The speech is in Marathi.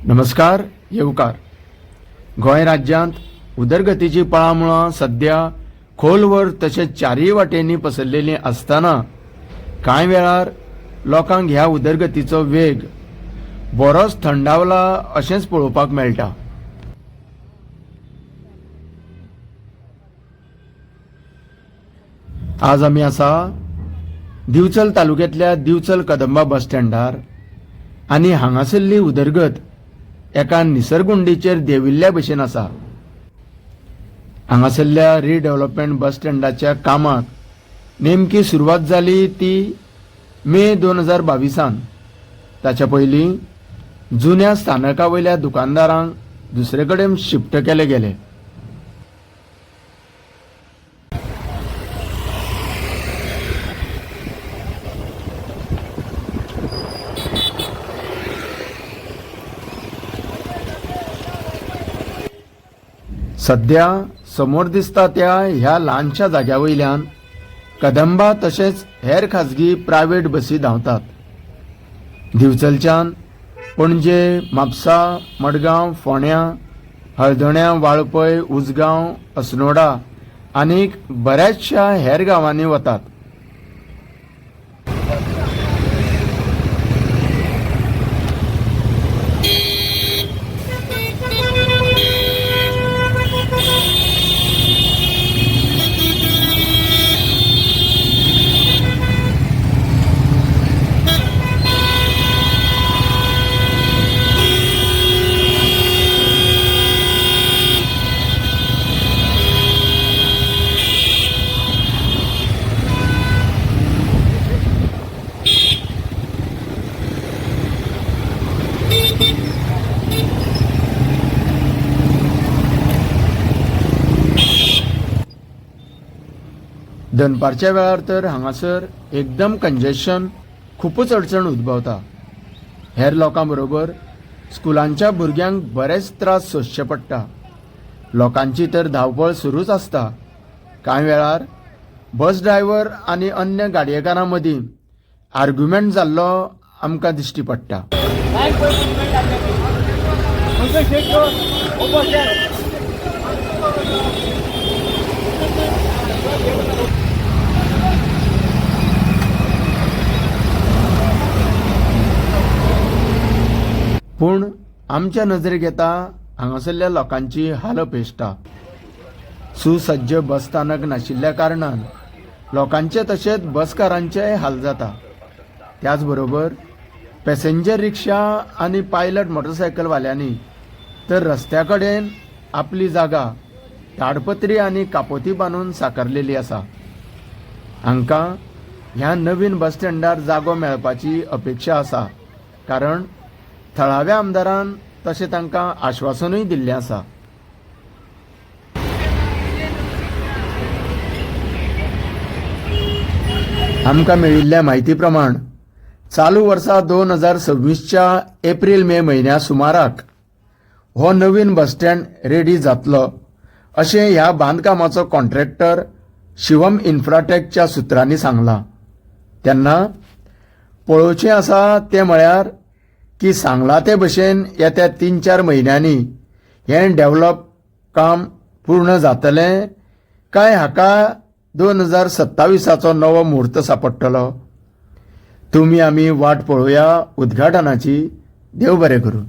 नमस्कार येवकार। गोंय राज्यांत उदरगतीची पळामळां सध्या खोलवर तशेंच चारय वाटेंनी पसरलेली आसतना कांय वेळार लोकांक ह्या उदरगतीचो वेग बरोच थंडावला अशेंच पळोवपाक मेळटा। आज आमी आसा दिवचल तालुक्यांतल्या दिवचल कदंबा बस स्टँडार आनी हांगासरली उदरगत एका निसर्गुंडीचेर देविल्ल्या भशेन आसा। हांगासरल्या रिडेव्हलपमेंट बस स्टँडाच्या कामाक नेमकी सुरवात जाली ती मे 2022 ताच्या पयलीं जुन्या स्थानका वयल्या दुकानदारांक दुसरे कडेन शिफ्ट केले गेले। सध्या समोर दिसता त्या ह्या ल्हानशा जाग्या वयल्यान कदंबा तशेंच हेर खाजगी प्रायव्हेट बसी धांवतात। दिवचलच्यान पणजे, म्हापसा, मडगांव, फोंड्या, हळदोण्या, वाळपय, उसगांव, अस्नोडा आनीक बऱ्याचशा हेर गांवांनी वतात। दनपारच्या वेळार तर हांगासर एकदम कंजेशन खूपच अडचण उद्भवता। हेर लोकां बरोबर स्कुलांच्या भुरग्यांक बरेच त्रास सोंसचे पडटा। लोकांची तर धांवपळ सुरूच आसता। कांय वेळार बस ड्रायव्हर आनी अन्य गाडयेकारां मदीं आर्ग्युमेंट जाल्लो आमकां दिश्टी पडटा। पूण आमच्या नजरेक येता हांगासरल्या लोकांची हालअपेश्टा। सुसज्ज बस स्थानक नाशिल्ल्या कारणान लोकांचे तशेंच बसकारांचेय हाल जाता। त्याच बरोबर पॅसेंजर रिक्षा आनी पायलट मोटरसायकल वाल्यांनी तर रस्त्या कडेन आपली जागा ताडपत्री आनी कापोती बांदून साकारलेली आसा। हांकां ह्या नवीन बस स्टँडार जागो मेळपाची अपेक्षा आसा, कारण थळाव्या आमदारान तशें तांकां आश्वासनूय दिल्लें आसा। आमकां मेळिल्ल्या म्हायती प्रमाण चालू वर्सा 2026च्या एप्रिल-मे म्हयन्या सुमाराक हो नवीन बस स्टँड रेडी जातलो अशें ह्या बांदकामाचो कॉन्ट्रॅक्टर शिवम इन्फ्राटेकच्या सुत्रांनी सांगलां। तेन्ना पळोवचें आसा तें म्हळ्यार की सांगला ते भशेन येत्या 3-4 म्हयन्यांनी हें डेव्हलप काम पूर्ण जातलें काय हाका 2027चो नवो मुहूर्त सापडटलो। तुमी आमी वाट पळोवया उद्घाटनाची। देव बरें करूं।